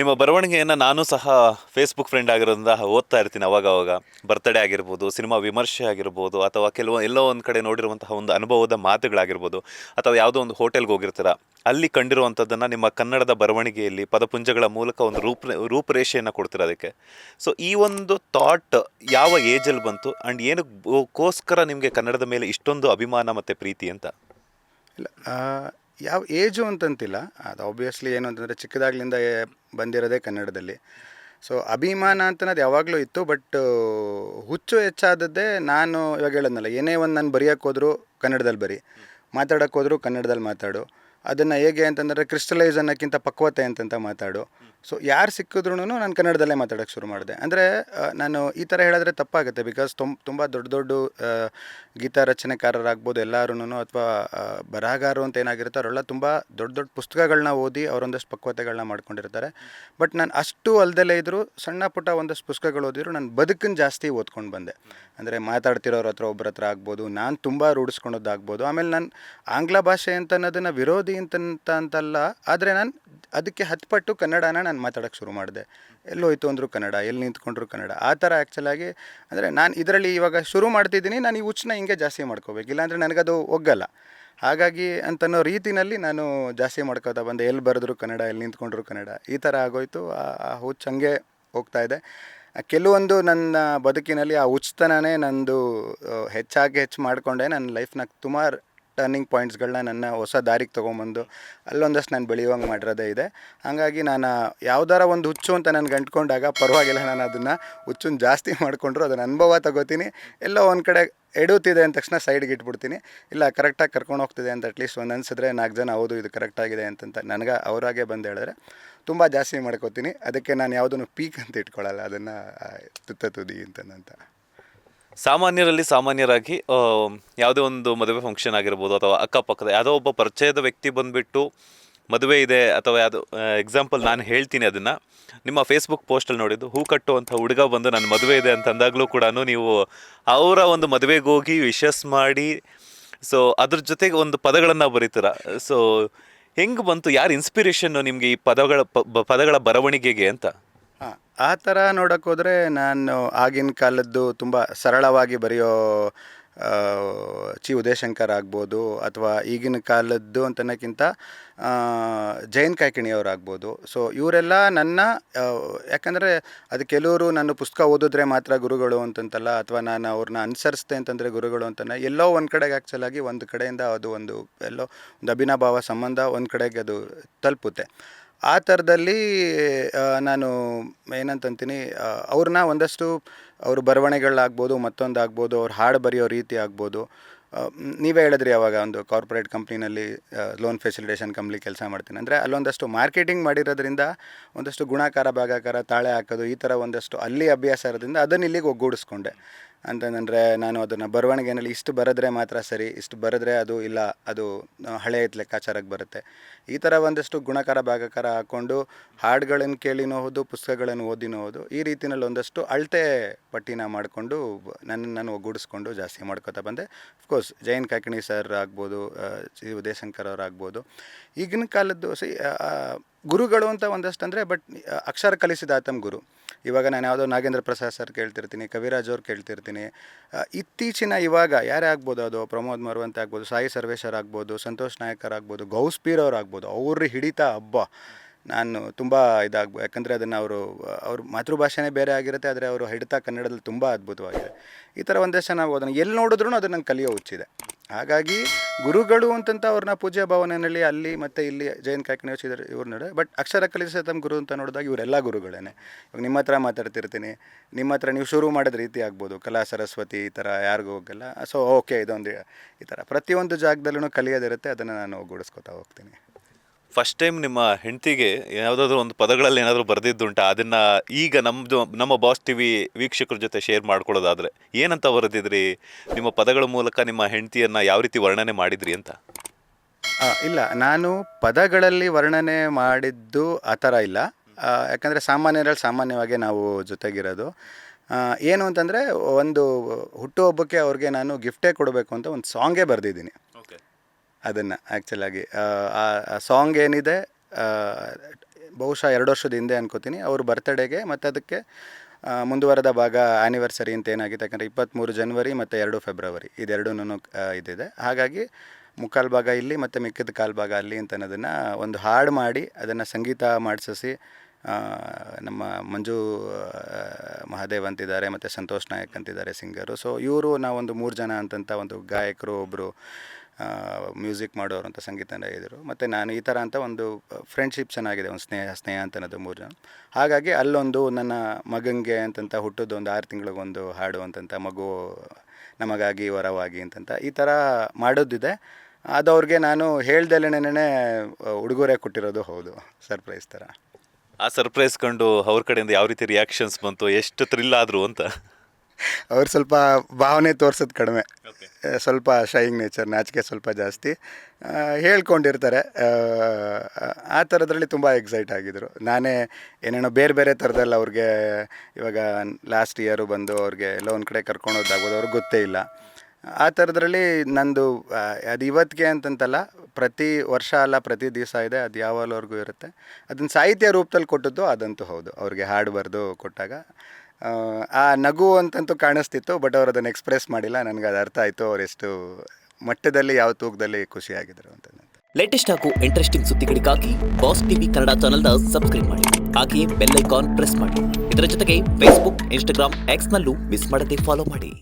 ನಿಮ್ಮ ಬರವಣಿಗೆಯನ್ನು ನಾನು ಸಹ ಫೇಸ್ಬುಕ್ ಫ್ರೆಂಡ್ ಆಗಿರೋದ್ರಿಂದ ಓದ್ತಾ ಇರ್ತೀನಿ ಅವಾಗ ಬರ್ತ್ಡೇ ಆಗಿರ್ಬೋದು, ಸಿನಿಮಾ ವಿಮರ್ಶೆ ಆಗಿರ್ಬೋದು, ಅಥವಾ ಎಲ್ಲೋ ಒಂದು ಕಡೆ ನೋಡಿರುವಂತಹ ಒಂದು ಅನುಭವದ ಮಾತುಗಳಾಗಿರ್ಬೋದು, ಅಥವಾ ಯಾವುದೋ ಒಂದು ಹೋಟೆಲ್ಗೆ ಹೋಗಿರ್ತೀರ, ಅಲ್ಲಿ ಕಂಡಿರುವಂಥದ್ದನ್ನು ನಿಮ್ಮ ಕನ್ನಡದ ಬರವಣಿಗೆಯಲ್ಲಿ ಪದಪುಂಜಗಳ ಮೂಲಕ ಒಂದು ರೂಪರೇಷೆಯನ್ನು ಕೊಡ್ತೀರ ಅದಕ್ಕೆ. ಸೊ ಈ ಒಂದು ಥಾಟ್ ಯಾವ ಏಜಲ್ಲಿ ಬಂತು ಆ್ಯಂಡ್ ಏನಕ್ಕೋಸ್ಕರ ನಿಮಗೆ ಕನ್ನಡದ ಮೇಲೆ ಇಷ್ಟೊಂದು ಅಭಿಮಾನ ಮತ್ತು ಪ್ರೀತಿ ಅಂತ? ಇಲ್ಲ, ಯಾವ ಏಜು ಅಂತಂತಿಲ್ಲ. ಅದು ಆಬ್ವಿಯಸ್ಲಿ ಏನು ಅಂತಂದರೆ ಚಿಕ್ಕದಾಗ್ಲಿಂದ ಬಂದಿರೋದೇ ಕನ್ನಡದಲ್ಲಿ. ಸೊ ಅಭಿಮಾನ ಅಂತನದು ಯಾವಾಗಲೂ ಇತ್ತು. ಬಟ್ ಹುಚ್ಚು ಹೆಚ್ಚಾದದ್ದೇ ನಾನು ಇವಾಗ ಹೇಳೋದ್ನಲ್ಲ, ಏನೇ ಒಂದು ನಾನು ಬರೆಯೋಕ್ಕೆ ಹೋದರೂ ಕನ್ನಡದಲ್ಲಿ ಬರಿ, ಮಾತಾಡೋಕ್ಕೆ ಹೋದರೂ ಕನ್ನಡದಲ್ಲಿ ಮಾತಾಡು. ಅದನ್ನು ಹೇಗೆ ಅಂತಂದರೆ ಕ್ರಿಸ್ಟಲೈಸ್ ಅನ್ನೋಕ್ಕಿಂತ ಪಕ್ವತೆ ಅಂತಂತ ಮಾತಾಡು. ಸೊ ಯಾರು ಸಿಕ್ಕಿದ್ರೂ ನಾನು ಕನ್ನಡದಲ್ಲೇ ಮಾತಾಡೋಕ್ಕೆ ಶುರು ಮಾಡಿದೆ. ಅಂದರೆ ನಾನು ಈ ಥರ ಹೇಳಿದ್ರೆ ತಪ್ಪಾಗುತ್ತೆ. ಬಿಕಾಸ್ ತುಂಬ ದೊಡ್ಡ ದೊಡ್ಡ ಗೀತ ರಚನೆಕಾರರಾಗ್ಬೋದು ಎಲ್ಲರೂ, ಅಥವಾ ಬರಹಗಾರರು ಅಂತ ಏನಾಗಿರುತ್ತೆ ಅವರೆಲ್ಲ ತುಂಬ ದೊಡ್ಡ ದೊಡ್ಡ ಪುಸ್ತಕಗಳನ್ನ ಓದಿ ಅವರೊಂದಷ್ಟು ಪಕ್ವತೆಗಳನ್ನ ಮಾಡ್ಕೊಂಡಿರ್ತಾರೆ. ಬಟ್ ನಾನು ಅಷ್ಟು ಅಲ್ದಲೇ ಇದ್ದರೂ ಸಣ್ಣ ಪುಟ್ಟ ಒಂದಷ್ಟು ಪುಸ್ತಕಗಳು ಓದಿದ್ರು ನಾನು ಬದುಕನ್ನು ಜಾಸ್ತಿ ಓದ್ಕೊಂಡು ಬಂದೆ. ಅಂದರೆ ಮಾತಾಡ್ತಿರೋರ ಹತ್ರ ಒಬ್ಬರ ಹತ್ರ ಆಗ್ಬೋದು, ನಾನು ತುಂಬ ರೂಢಿಸ್ಕೊಳೋದಾಗ್ಬೋದು. ಆಮೇಲೆ ನಾನು ಆಂಗ್ಲ ಭಾಷೆ ಅಂತ ಅನ್ನೋದನ್ನು ವಿರೋಧಿ ಅಂತಲ್ಲ, ಆದರೆ ನಾನು ಅದಕ್ಕೆ 10 ಪಟ್ಟು ಕನ್ನಡನ ನಾನು ಮಾತಾಡೋಕ್ಕೆ ಶುರು ಮಾಡಿದೆ. ಎಲ್ಲೋಯ್ತು ಅಂದರೂ ಕನ್ನಡ, ಎಲ್ಲಿ ನಿಂತ್ಕೊಂಡ್ರು ಕನ್ನಡ, ಆ ಥರ ಆ್ಯಕ್ಚುಲಾಗಿ. ಅಂದರೆ ನಾನು ಇದರಲ್ಲಿ ಇವಾಗ ಶುರು ಮಾಡ್ತಿದ್ದೀನಿ, ನಾನು ಈ ಹುಚ್ಚನ್ನ ಹಿಂಗೆ ಜಾಸ್ತಿ ಮಾಡ್ಕೋಬೇಕು, ಇಲ್ಲಾಂದರೆ ನನಗದು ಒಗ್ಗಲ್ಲ. ಹಾಗಾಗಿ ಅಂತನೋ ರೀತಿಯಲ್ಲಿ ನಾನು ಜಾಸ್ತಿ ಮಾಡ್ಕೋತಾ ಬಂದೆ. ಎಲ್ಲಿ ಬರೆದ್ರು ಕನ್ನಡ, ಎಲ್ಲಿ ನಿಂತ್ಕೊಂಡ್ರು ಕನ್ನಡ, ಈ ಥರ ಆಗೋಯ್ತು. ಆ ಹುಚ್ಚು ಹಂಗೆ ಹೋಗ್ತಾ ಇದೆ. ಕೆಲವೊಂದು ನನ್ನ ಬದುಕಿನಲ್ಲಿ ಆ ಹುಚ್ಚುತನನೇ ನಂದು ಹೆಚ್ಚು ಮಾಡಿಕೊಂಡೆ. ನನ್ನ ಲೈಫ್ನಾಗ ಸುಮಾರು ಟರ್ನಿಂಗ್ ಪಾಯಿಂಟ್ಸ್ಗಳನ್ನ ನನ್ನ ಹೊಸ ದಾರಿಗೆ ತೊಗೊಂಬಂದು ಅಲ್ಲೊಂದಷ್ಟು ನಾನು ಬೆಳೆಯುವಂಗೆ ಮಾಡಿರೋದೇ ಇದೆ. ಹಾಗಾಗಿ ನಾನು ಯಾವ್ದಾರ ಒಂದು ಹುಚ್ಚು ಅಂತ ನನಗೆ ಅಂಟ್ಕೊಂಡಾಗ ಪರವಾಗಿಲ್ಲ, ನಾನು ಅದನ್ನು ಹುಚ್ಚನ್ನು ಜಾಸ್ತಿ ಮಾಡಿಕೊಂಡ್ರು ಅದನ್ನು ಅನುಭವ ತಗೋತೀನಿ. ಎಲ್ಲೋ ಒಂದು ಕಡೆ ಎಡುತ್ತಿದೆ ಅಂದ ತಕ್ಷಣ ಸೈಡ್ಗೆ ಇಟ್ಬಿಡ್ತೀನಿ. ಇಲ್ಲ, ಕರೆಕ್ಟಾಗಿ ಕರ್ಕೊಂಡು ಹೋಗ್ತಿದೆ ಅಂತ ಅಟ್ಲೀಸ್ಟ್ ಒಂದು ಅನಿಸಿದ್ರೆ 4 ಜನ ಹೌದು ಇದು ಕರೆಕ್ಟಾಗಿದೆ ಅಂತಂತ ನನಗೆ ಅವರಾಗೆ ಬಂದು ಹೇಳಿದ್ರೆ ತುಂಬ ಜಾಸ್ತಿ ಮಾಡ್ಕೋತೀನಿ. ಅದಕ್ಕೆ ನಾನು ಯಾವುದನ್ನು ಪೀಕ್ ಅಂತ ಇಟ್ಕೊಳ್ಳಲ್ಲ, ಅದನ್ನು ತುದಿ ಅಂತಂತ. ಸಾಮಾನ್ಯರಲ್ಲಿ ಸಾಮಾನ್ಯರಾಗಿ ಯಾವುದೇ ಒಂದು ಮದುವೆ ಫಂಕ್ಷನ್ ಆಗಿರ್ಬೋದು, ಅಥವಾ ಅಕ್ಕಪಕ್ಕದ ಯಾವುದೋ ಒಬ್ಬ ಪರಿಚಯದ ವ್ಯಕ್ತಿ ಬಂದುಬಿಟ್ಟು ಮದುವೆ ಇದೆ, ಅಥವಾ ಯಾವುದು ಎಕ್ಸಾಂಪಲ್ ನಾನು ಹೇಳ್ತೀನಿ ಅದನ್ನು. ನಿಮ್ಮ ಫೇಸ್ಬುಕ್ ಪೋಸ್ಟಲ್ಲಿ ನೋಡಿದ್ದು, ಹೂ ಕಟ್ಟುವಂಥ ಹುಡುಗ ಬಂದು ನನ್ನ ಮದುವೆ ಇದೆ ಅಂತ ಅಂದಾಗಲೂ ಕೂಡ ನೀವು ಅವರ ಒಂದು ಮದುವೆಗೆ ಹೋಗಿ ವಿಶಸ್ ಮಾಡಿ, ಸೊ ಅದ್ರ ಜೊತೆಗೆ ಒಂದು ಪದಗಳನ್ನು ಬರೀತೀರ. ಸೊ ಹೆಂಗೆ ಬಂತು, ಯಾರು ಇನ್ಸ್ಪಿರೇಷನ್ನು ನಿಮಗೆ ಈ ಪದಗಳ ಬರವಣಿಗೆಗೆ ಅಂತ? ಹಾಂ, ಆ ಥರ ನೋಡೋಕ್ಕೆ ಹೋದರೆ ನಾನು ಆಗಿನ ಕಾಲದ್ದು ತುಂಬ ಸರಳವಾಗಿ ಬರೆಯೋ ಉದಯಶಂಕರ್ ಆಗ್ಬೋದು, ಅಥವಾ ಈಗಿನ ಕಾಲದ್ದು ಅಂತನಕ್ಕಿಂತ ಜಯಂತ್ ಕಾಯ್ಕಿಣಿಯವರಾಗ್ಬೋದು. ಸೊ ಇವರೆಲ್ಲ ನನ್ನ ಯಾಕಂದರೆ ಅದು ಕೆಲವರು ನನ್ನ ಪುಸ್ತಕ ಓದಿದ್ರೆ ಮಾತ್ರ ಗುರುಗಳು ಅಂತಂತಲ್ಲ, ಅಥವಾ ನಾನು ಅವ್ರನ್ನ ಅನುಸರಿಸ್ತೆ ಅಂತಂದರೆ ಗುರುಗಳು ಅಂತಲ್ಲ. ಎಲ್ಲೋ ಒಂದು ಕಡೆಗೆ ಆ್ಯಕ್ಚುಲಾಗಿ ಒಂದು ಕಡೆಯಿಂದ ಅದು ಎಲ್ಲೋ ಒಂದು ಅಭಿನಭಾವ ಸಂಬಂಧ ಒಂದು ಕಡೆಗೆ ಅದು ತಲುಪುತ್ತೆ. ಆ ಥರದಲ್ಲಿ ನಾನು ಏನಂತಂತೀನಿ, ಅವ್ರನ್ನ ಒಂದಷ್ಟು ಅವ್ರ ಬರವಣಿಗೆಗಳಾಗ್ಬೋದು, ಮತ್ತೊಂದಾಗ್ಬೋದು, ಅವ್ರು ಹಾಡು ಬರೆಯೋ ರೀತಿ ಆಗ್ಬೋದು. ನೀವೇ ಹೇಳಿದ್ರಿ ಅವಾಗ ಒಂದು ಕಾರ್ಪೊರೇಟ್ ಕಂಪ್ನಿನಲ್ಲಿ ಲೋನ್ ಫೆಸಿಲಿಟೇಷನ್ ಕಂಪ್ನಿ ಕೆಲಸ ಮಾಡ್ತೀನಿ ಅಂದರೆ ಅಲ್ಲೊಂದಷ್ಟು ಮಾರ್ಕೆಟಿಂಗ್ ಮಾಡಿರೋದ್ರಿಂದ ಒಂದಷ್ಟು ಗುಣಾಕಾರ ಭಾಗಾಕಾರ ತಾಳೆ ಹಾಕೋದು ಈ ಥರ ಒಂದಷ್ಟು ಅಲ್ಲಿ ಅಭ್ಯಾಸ ಇರೋದ್ರಿಂದ ಅದನ್ನು ಇಲ್ಲಿಗೆ ಒಗ್ಗೂಡಿಸ್ಕೊಂಡೆ. ಅಂತಂದರೆ ನಾನು ಅದನ್ನು ಬರವಣಿಗೆಯಲ್ಲಿ ಇಷ್ಟು ಬರೆದ್ರೆ ಮಾತ್ರ ಸರಿ, ಇಷ್ಟು ಬರೆದ್ರೆ ಅದು ಇಲ್ಲ, ಅದು ಹಳೆಯ ಲೆಕ್ಕಾಚಾರಕ್ಕೆ ಬರುತ್ತೆ. ಈ ಥರ ಒಂದಷ್ಟು ಗುಣಕಾರ ಭಾಗಾಕಾರ ಹಾಕ್ಕೊಂಡು ಹಾಡುಗಳನ್ನು ಕೇಳಿನೂ ಹೋದು, ಪುಸ್ತಕಗಳನ್ನು ಓದಿನೂ ಹೋದು, ಈ ರೀತಿಯಲ್ಲಿ ಒಂದಷ್ಟು ಅಳತೆ ಪಟ್ಟಿನ ಮಾಡಿಕೊಂಡು ನನ್ನನ್ನು ನಾನು ಒಗ್ಗೂಡಿಸ್ಕೊಂಡು ಜಾಸ್ತಿ ಮಾಡ್ಕೋತಾ ಬಂದೆ. ಅಫ್ಕೋರ್ಸ್ ಜಯಂತ್ ಕಾಯ್ಕಿಣಿ ಸರ್ ಆಗ್ಬೋದು, ಉದಯಶಂಕರ್ ಅವ್ರು ಆಗ್ಬೋದು. ಈಗಿನ ಕಾಲದ್ದು ಗುರುಗಳು ಅಂತ ಒಂದಷ್ಟು ಅಂದರೆ, ಬಟ್ ಅಕ್ಷರ ಕಲಿಸಿದ ಆತಮ್ ಗುರು. ಇವಾಗ ನಾನು ಯಾವುದೋ ನಾಗೇಂದ್ರ ಪ್ರಸಾದ್ ಸರ್ ಕೇಳ್ತಿರ್ತೀನಿ, ಕವಿರಾಜ್ ಅವ್ರು ಕೇಳ್ತಿರ್ತೀನಿ. ಇತ್ತೀಚಿನ ಇವಾಗ ಯಾರೇ ಆಗ್ಬೋದು, ಅದು ಪ್ರಮೋದ್ ಮರುವಂತೆ ಆಗ್ಬೋದು, ಸಾಯಿ ಸರ್ವೇಶ್ವರ್ ಆಗ್ಬೋದು, ಸಂತೋಷ್ ನಾಯಕರ್ ಆಗ್ಬೋದು, ಗೌಸ್ಪೀರ್ ಅವ್ರು ಆಗ್ಬೋದು. ಅವ್ರ ಹಿಡಿತ ನಾನು ತುಂಬ ಇದಾಗ್ಬೋದು. ಯಾಕಂದರೆ ಅದನ್ನು ಅವ್ರ ಮಾತೃಭಾಷೆನೇ ಬೇರೆ ಆಗಿರುತ್ತೆ, ಆದರೆ ಅವರು ಹಿಡಿತ ಕನ್ನಡದಲ್ಲಿ ತುಂಬ ಅದ್ಭುತವಾಗಿದೆ. ಈ ಥರ ಒಂದಷ್ಟು ನಾವು ಅದನ್ನು ಎಲ್ಲಿ ನೋಡಿದ್ರೂ ಅದನ್ನು ನಂಗೆ ಕಲಿಯೋ ಹುಚ್ಚಿದೆ. ಹಾಗಾಗಿ ಗುರುಗಳು ಅಂತಂತ ಅವ್ರನ್ನ ಪೂಜ್ಯ ಭಾವನೆಯಲ್ಲಿ ಅಲ್ಲಿ ಮತ್ತು ಇಲ್ಲಿ ಜಯಂತ್ ಕಾಯ್ಕಿಣಿ ಇವ್ರು ನೋಡೆ. ಬಟ್ ಅಕ್ಷರ ಕಲಿಸಿದ ತಮ್ಮ ಗುರು ಅಂತ ನೋಡಿದಾಗ ಇವರೆಲ್ಲ ಗುರುಗಳೇನೆ. ಇವಾಗ ನಿಮ್ಮ ಹತ್ರ ಮಾತಾಡ್ತಿರ್ತೀನಿ, ನಿಮ್ಮ ಹತ್ರ ನೀವು ಶುರು ಮಾಡಿದ ರೀತಿ ಆಗ್ಬೋದು, ಕಲಾ ಸರಸ್ವತಿ ಈ ಥರ ಯಾರಿಗೂ ಹೋಗಲ್ಲ. ಸೊ ಓಕೆ, ಇದೊಂದು ಈ ಥರ ಪ್ರತಿಯೊಂದು ಜಾಗದಲ್ಲೂ ಕಲಿಯೋದಿರುತ್ತೆ, ಅದನ್ನು ನಾನು ಒಗ್ಗೂಡಿಸ್ಕೊತಾ ಹೋಗ್ತೀನಿ. ಫಸ್ಟ್ ಟೈಮ್ ನಿಮ್ಮ ಹೆಂಡತಿಗೆ ಯಾವುದಾದ್ರೂ ಒಂದು ಪದಗಳಲ್ಲಿ ಏನಾದರೂ ಬರೆದಿದ್ದುಂಟಾ? ಅದನ್ನು ಈಗ ನಮ್ಮ ಬಾಸ್ ಟಿವಿ ವೀಕ್ಷಕರ ಜೊತೆ ಶೇರ್ ಮಾಡ್ಕೊಳ್ಳೋದಾದರೆ ಏನಂತ ಬರೆದಿದ್ರಿ? ನಿಮ್ಮ ಪದಗಳ ಮೂಲಕ ನಿಮ್ಮ ಹೆಂಡತಿಯನ್ನು ಯಾವ ರೀತಿ ವರ್ಣನೆ ಮಾಡಿದ್ರಿ ಅಂತ? ಇಲ್ಲ, ನಾನು ಪದಗಳಲ್ಲಿ ವರ್ಣನೆ ಮಾಡಿದ್ದು ಆ ಥರ ಇಲ್ಲ. ಯಾಕಂದರೆ ಸಾಮಾನ್ಯವಾಗಿ ನಾವು ಜೊತೆಗಿರೋದು. ಏನು ಅಂತಂದರೆ, ಒಂದು ಹುಟ್ಟುಹಬ್ಬಕ್ಕೆ ಅವ್ರಿಗೆ ನಾನು ಗಿಫ್ಟೇ ಕೊಡಬೇಕು ಅಂತ ಒಂದು ಸಾಂಗೇ ಬರೆದಿದ್ದೀನಿ. ಅದನ್ನು ಆ್ಯಕ್ಚುಲಾಗಿ ಆ ಸಾಂಗ್ ಏನಿದೆ, ಬಹುಶಃ 2 ವರ್ಷದ ಹಿಂದೆ ಅನ್ಕೋತೀನಿ ಅವ್ರ ಬರ್ತಡೇಗೆ ಮತ್ತು ಅದಕ್ಕೆ ಮುಂದುವರೆದ ಭಾಗ ಆ್ಯನಿವರ್ಸರಿ ಅಂತ ಏನಾಗಿದೆ, ಯಾಕಂದರೆ 23 ಜನವರಿ ಮತ್ತು 2 ಫೆಬ್ರವರಿ ಇದೆರಡೂ ಇದಿದೆ. ಹಾಗಾಗಿ ಮುಕ್ಕಾಲು ಭಾಗ ಇಲ್ಲಿ ಮತ್ತು ಮಿಕ್ಕಿದ ಕಾಲು ಭಾಗ ಅಲ್ಲಿ ಅಂತ ಅನ್ನೋದನ್ನು ಒಂದು ಹಾಡು ಮಾಡಿ ಅದನ್ನು ಸಂಗೀತ ಮಾಡಿಸಿ ನಮ್ಮ ಮಂಜು ಮಹಾದೇವ್ ಅಂತಿದ್ದಾರೆ ಮತ್ತು ಸಂತೋಷ್ ನಾಯಕ್ ಅಂತಿದ್ದಾರೆ ಸಿಂಗರು. ಸೊ ಇವರು ನಾವೊಂದು 3 ಜನ ಅಂತಂತ ಒಂದು ಗಾಯಕರು, ಒಬ್ಬರು ಮ್ಯೂಸಿಕ್ ಮಾಡೋರು ಅಂತ ಸಂಗೀತನ ಇದ್ದರು, ಮತ್ತು ನಾನು ಈ ಥರ ಅಂತ ಒಂದು ಫ್ರೆಂಡ್ಶಿಪ್ ಚೆನ್ನಾಗಿದೆ, ಒಂದು ಸ್ನೇಹ ಅಂತ ಅನ್ನೋದು 3 ಜನ. ಹಾಗಾಗಿ ಅಲ್ಲೊಂದು ನನ್ನ ಮಗನಿಗೆ ಅಂತಂತ ಹುಟ್ಟೋದು ಒಂದು 6 ತಿಂಗಳಿಗೊಂದು ಹಾಡು ಅಂತಂತ ಮಗು ನಮಗಾಗಿ ವರವಾಗಿ ಅಂತಂತ ಈ ಥರ ಮಾಡೋದಿದೆ. ಅದು ಅವ್ರಿಗೆ ನಾನು ಹೇಳ್ದೆಲೇನೇ ಉಡುಗೊರೆ ಕೊಟ್ಟಿರೋದು ಹೌದು, ಸರ್ಪ್ರೈಸ್ ಥರ. ಆ ಸರ್ಪ್ರೈಸ್ ಕಂಡು ಅವ್ರ ಕಡೆಯಿಂದ ಯಾವ ರೀತಿ ರಿಯಾಕ್ಷನ್ಸ್ ಬಂತು, ಎಷ್ಟು ಥ್ರಿಲ್ ಆದರು ಅಂತ? ಅವ್ರು ಸ್ವಲ್ಪ ಭಾವನೆ ತೋರಿಸೋದು ಕಡಿಮೆ, ಸ್ವಲ್ಪ ಶೈಯಿಂಗ್ ನೇಚರ್, ನಾಚಿಕೆ ಸ್ವಲ್ಪ ಜಾಸ್ತಿ, ಹೇಳ್ಕೊಂಡಿರ್ತಾರೆ. ಆ ಥರದ್ರಲ್ಲಿ ತುಂಬ ಎಕ್ಸೈಟ್ ಆಗಿದ್ದರು. ನಾನೇ ಏನೇನೋ ಬೇರೆ ಬೇರೆ ಥರದಲ್ಲಿ ಅವ್ರಿಗೆ ಇವಾಗ ಲಾಸ್ಟ್ ಇಯರು ಬಂದು ಅವ್ರಿಗೆ ಎಲ್ಲೋ ಒಂದು ಕಡೆ ಕರ್ಕೊಂಡೋದಾಗ್ಬೋದು, ಅವ್ರಿಗೆ ಗೊತ್ತೇ ಇಲ್ಲ. ಆ ಥರದ್ರಲ್ಲಿ ನಂದು ಅದು ಇವತ್ತಿಗೆ ಅಂತಂತಲ್ಲ, ಪ್ರತಿ ವರ್ಷ ಅಲ್ಲ ಪ್ರತಿ ದಿವಸ ಇದೆ, ಅದು ಯಾವಾಗಲವರೆಗೂ ಇರುತ್ತೆ. ಅದನ್ನು ಸಾಹಿತ್ಯ ರೂಪದಲ್ಲಿ ಕೊಟ್ಟದ್ದು ಅದಂತೂ ಹೌದು. ಅವ್ರಿಗೆ ಹಾಡು ಬರೆದು ಕೊಟ್ಟಾಗ ಆ ನಗು ಅಂತಂತೂ ಕಾಣಿಸ್ತಿತ್ತು, ಬಟ್ ಅವ್ರು ಅದನ್ನು ಎಕ್ಸ್ಪ್ರೆಸ್ ಮಾಡಿಲ್ಲ. ನನಗೆ ಅದು ಅರ್ಥ ಆಯಿತು ಅವ್ರು ಎಷ್ಟು ಮಟ್ಟದಲ್ಲಿ, ಯಾವ ತೂಕದಲ್ಲಿ ಖುಷಿಯಾಗಿದ್ದರು ಅಂತ. ಲೇಟೆಸ್ಟ್ ಹಾಗೂ ಇಂಟ್ರೆಸ್ಟಿಂಗ್ ಸುದ್ದಿಗಳಿಗಾಗಿ ಬಾಸ್ ಟಿವಿ ಕನ್ನಡ ಚಾನೆಲ್ನ ಸಬ್ಸ್ಕ್ರೈಬ್ ಮಾಡಿ, ಹಾಗೆಯೇ ಬೆಲ್ ಐಕಾನ್ ಪ್ರೆಸ್ ಮಾಡಿ. ಇದರ ಜೊತೆಗೆ ಫೇಸ್ಬುಕ್, ಇನ್ಸ್ಟಾಗ್ರಾಮ್, ಎಕ್ಸ್ನಲ್ಲೂ ಮಿಸ್ ಮಾಡದೆ ಫಾಲೋ ಮಾಡಿ.